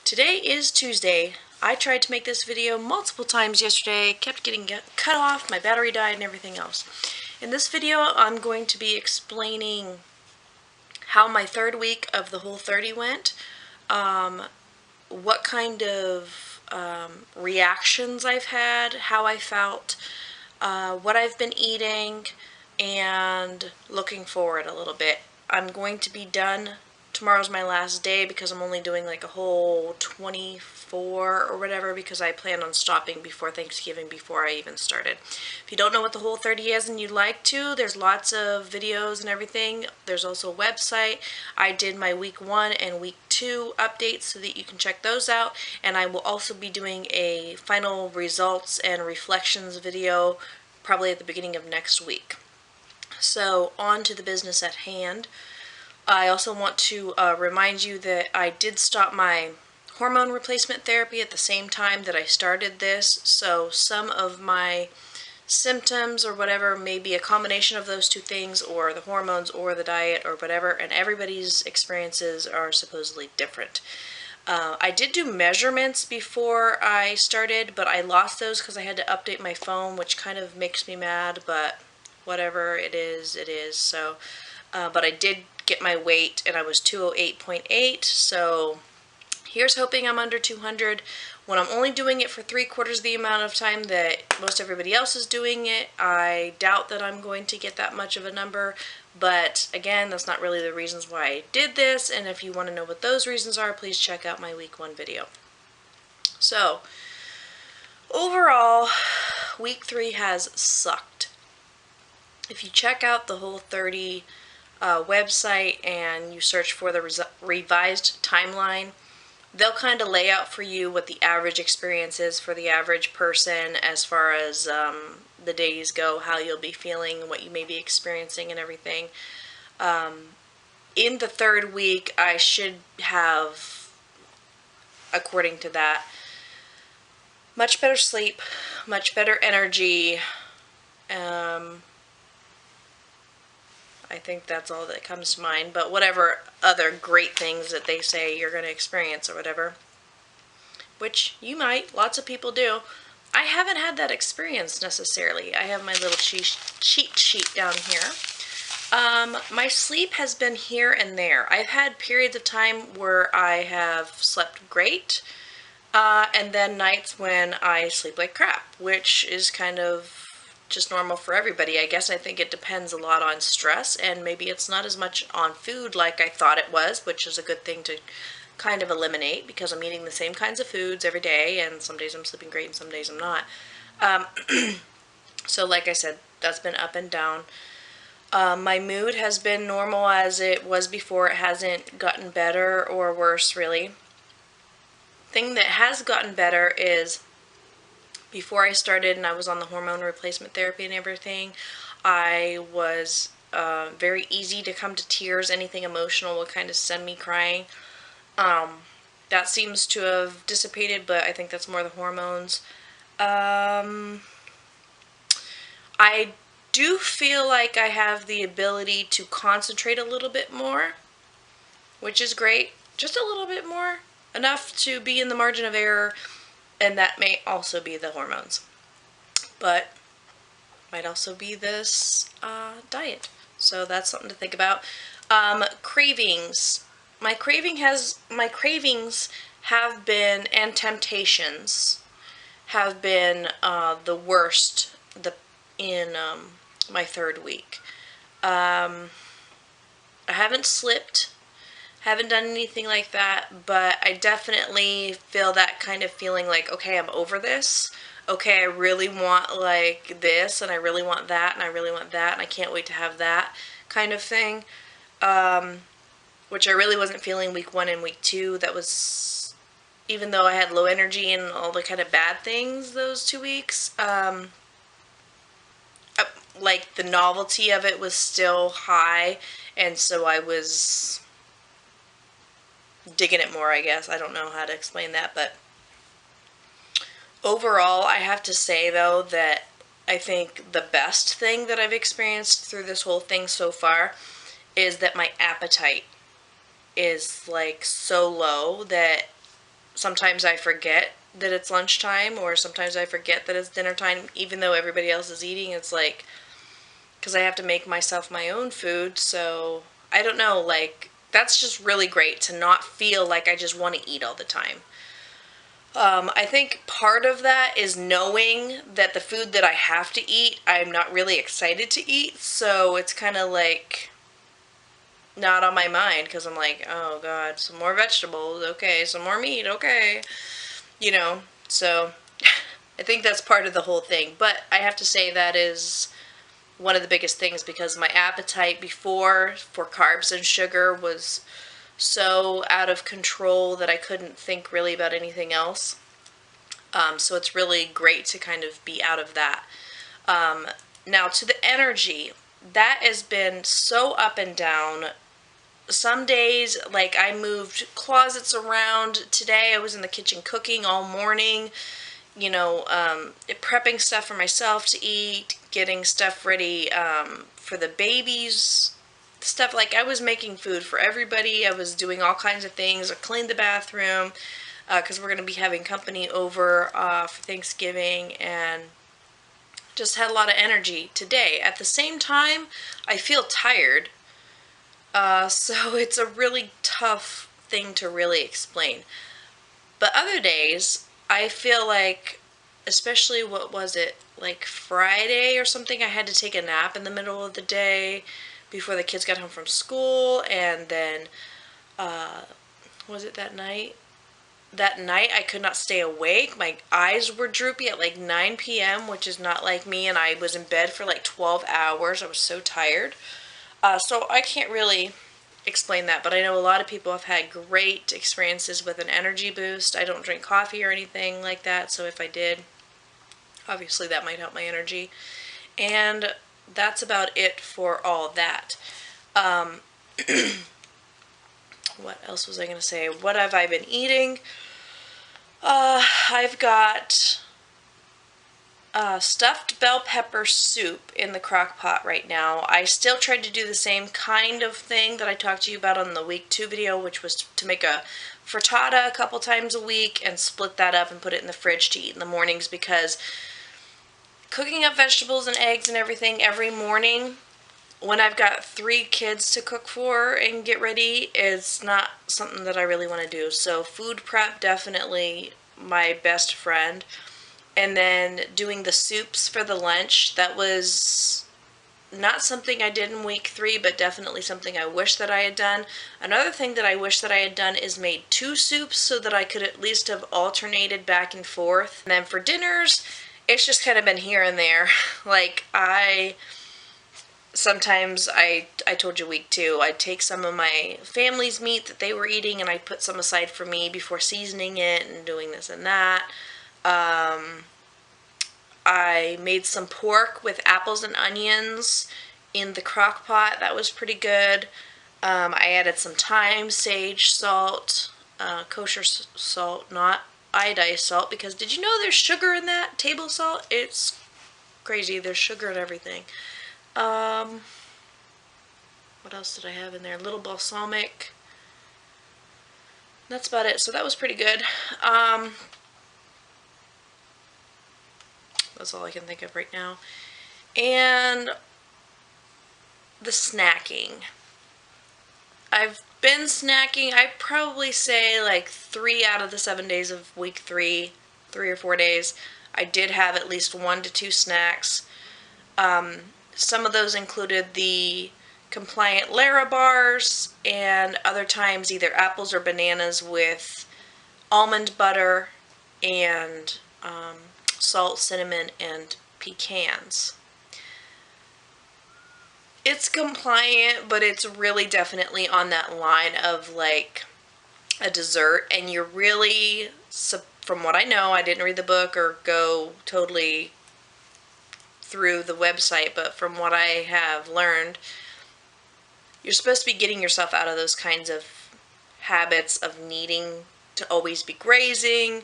Today is Tuesday. I tried to make this video multiple times yesterday, kept getting cut off, my battery died and everything else. In this video I'm going to be explaining how my third week of the Whole30 went, what kind of reactions I've had, how I felt, what I've been eating, and looking forward a little bit. I'm going to be done. Tomorrow's my last day because I'm only doing like a whole 24 or whatever because I plan on stopping before Thanksgiving before I even started. If you don't know what the Whole30 is and you'd like to, there's lots of videos and everything. There's also a website. I did my week 1 and week 2 updates so that you can check those out, and I will also be doing a final results and reflections video probably at the beginning of next week. So on to the business at hand. I also want to remind you that I did stop my hormone replacement therapy at the same time that I started this, so some of my symptoms or whatever may be a combination of those two things, or the hormones or the diet or whatever, and everybody's experiences are supposedly different. I did do measurements before I started, but I lost those because I had to update my phone, which kind of makes me mad, but whatever, it is, it is. So, but I did get my weight, and I was 208.8, so here's hoping I'm under 200. When I'm only doing it for 3/4 the amount of time that most everybody else is doing it, I doubt that I'm going to get that much of a number, but again, that's not really the reasons why I did this, and if you want to know what those reasons are, please check out my week 1 video. So, overall, week 3 has sucked. If you check out the Whole30 website and you search for the revised timeline, they'll kind of lay out for you what the average experience is for the average person as far as the days go, how you'll be feeling, what you may be experiencing and everything. In the third week, I should have, according to that, much better sleep, much better energy. I think that's all that comes to mind, but whatever other great things that they say you're going to experience or whatever, which you might, lots of people do. I haven't had that experience necessarily. I have my little cheat sheet down here. My sleep has been here and there. I've had periods of time where I have slept great, and then nights when I sleep like crap, which is kind of just normal for everybody. I guess I think it depends a lot on stress, and maybe it's not as much on food like I thought it was, which is a good thing to kind of eliminate because I'm eating the same kinds of foods every day, and some days I'm sleeping great and some days I'm not. So like I said, that's been up and down. My mood has been normal as it was before. It hasn't gotten better or worse, really. Thing that has gotten better is before I started and I was on the hormone replacement therapy and everything, I was very easy to come to tears. Anything emotional would kind of send me crying. That seems to have dissipated, but I think that's more the hormones. I do feel like I have the ability to concentrate a little bit more, which is great. Just a little bit more. Enough to be in the margin of error, and that may also be the hormones. But might also be this diet. So that's something to think about. Cravings. My cravings have been, and temptations have been the worst in my third week. I haven't slipped, haven't done anything like that, but I definitely feel that kind of feeling like, okay, I'm over this. Okay, I really want like this, and I really want that, and I really want that, and I can't wait to have that kind of thing. Which I really wasn't feeling week 1 and week 2. That was, even though I had low energy and all the kind of bad things those 2 weeks, like the novelty of it was still high, and so I was digging it more, I guess. I don't know how to explain that, but overall, I have to say, though, that I think the best thing that I've experienced through this whole thing so far is that my appetite is like so low that sometimes I forget that it's lunchtime, or sometimes I forget that it's dinner time, even though everybody else is eating. It's like, because I have to make myself my own food, so I don't know, like, that's just really great to not feel like I just want to eat all the time. I think part of that is knowing that the food that I have to eat, I'm not really excited to eat, so it's kind of like not on my mind, because I'm like, oh god, some more vegetables, okay, some more meat, okay, you know, so I think that's part of the whole thing. But I have to say that is one of the biggest things, because my appetite before for carbs and sugar was so out of control that I couldn't think really about anything else. So it's really great to kind of be out of that. Now to the energy, that has been so up and down. Some days, like, I moved closets around. Today I was in the kitchen cooking all morning, you know, prepping stuff for myself to eat, getting stuff ready for the babies, stuff. Like, I was making food for everybody. I was doing all kinds of things. I cleaned the bathroom because we're going to be having company over for Thanksgiving, and just had a lot of energy today. At the same time, I feel tired. So it's a really tough thing to really explain. But other days, I feel like, especially, what was it, like Friday or something, I had to take a nap in the middle of the day before the kids got home from school, and then, was it that night? That night I could not stay awake. My eyes were droopy at like 9 p.m., which is not like me, and I was in bed for like 12 hours. I was so tired. So I can't really explain that, but I know a lot of people have had great experiences with an energy boost. I don't drink coffee or anything like that, so if I did, obviously that might help my energy. And that's about it for all that. What else was I going to say? What have I been eating? I've got stuffed bell pepper soup in the crock pot right now. I still tried to do the same kind of thing that I talked to you about on the week 2 video, which was to make a frittata a couple times a week and split that up and put it in the fridge to eat in the mornings, because cooking up vegetables and eggs and everything every morning when I've got 3 kids to cook for and get ready is not something that I really want to do. So food prep, definitely my best friend. And then doing the soups for the lunch, that was not something I did in week 3, but definitely something I wish that I had done. Another thing that I wish that I had done is made 2 soups so that I could at least have alternated back and forth. And then for dinners, it's just kind of been here and there. Like, sometimes I told you week 2, I'd take some of my family's meat that they were eating and I'd put some aside for me before seasoning it and doing this and that. I made some pork with apples and onions in the crock pot. That was pretty good. I added some thyme, sage, salt, kosher salt, not iodized salt, because did you know there's sugar in that? Table salt? It's crazy. There's sugar in everything. What else did I have in there? A little balsamic. That's about it. So that was pretty good. That's all I can think of right now. And the snacking. I've been snacking, I'd probably say like 3 out of the 7 days of week 3, 3 or 4 days, I did have at least 1 to 2 snacks. Some of those included the compliant Lara bars, and other times either apples or bananas with almond butter and salt, cinnamon, and pecans. It's compliant, but it's really definitely on that line of like a dessert, and you're really, from what I know, I didn't read the book or go totally through the website, but from what I have learned, you're supposed to be getting yourself out of those kinds of habits of needing to always be grazing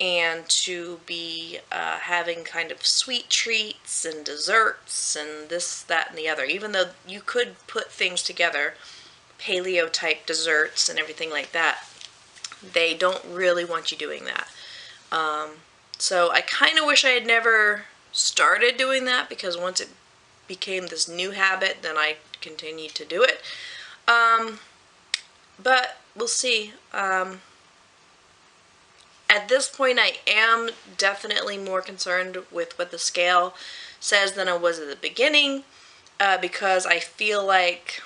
and to be having kind of sweet treats and desserts and this, that, and the other. Even though you could put things together, paleo type desserts and everything like that, They don't really want you doing that. So I kind of wish I had never started doing that, because once it became this new habit, then I continued to do it. But we'll see. At this point, I am definitely more concerned with what the scale says than I was at the beginning, because I feel like,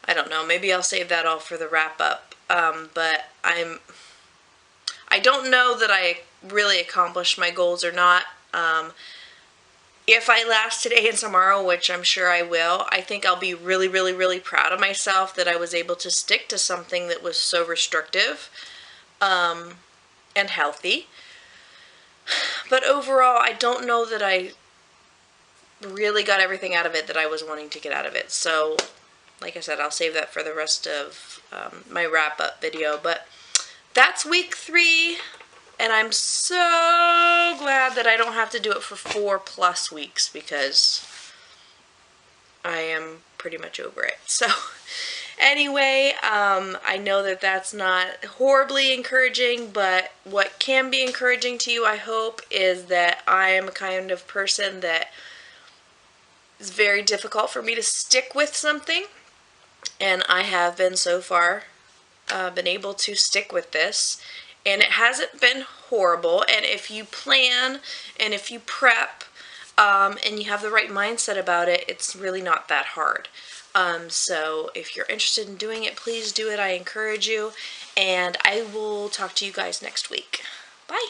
I don't know, maybe I'll save that all for the wrap up. But I don't know that I really accomplished my goals or not. If I last today and tomorrow, which I'm sure I will, I think I'll be really, really, really proud of myself that I was able to stick to something that was so restrictive and healthy. But overall, I don't know that I really got everything out of it that I was wanting to get out of it. So, like I said, I'll save that for the rest of my wrap-up video. But that's week 3. And I'm so glad that I don't have to do it for 4+ weeks, because I am pretty much over it. So anyway, I know that that's not horribly encouraging, but what can be encouraging to you, I hope, is that I am a kind of person that is very difficult for me to stick with something. And I have been so far been able to stick with this. And it hasn't been horrible. And if you plan and if you prep and you have the right mindset about it, it's really not that hard. So if you're interested in doing it, please do it. I encourage you. And I will talk to you guys next week. Bye.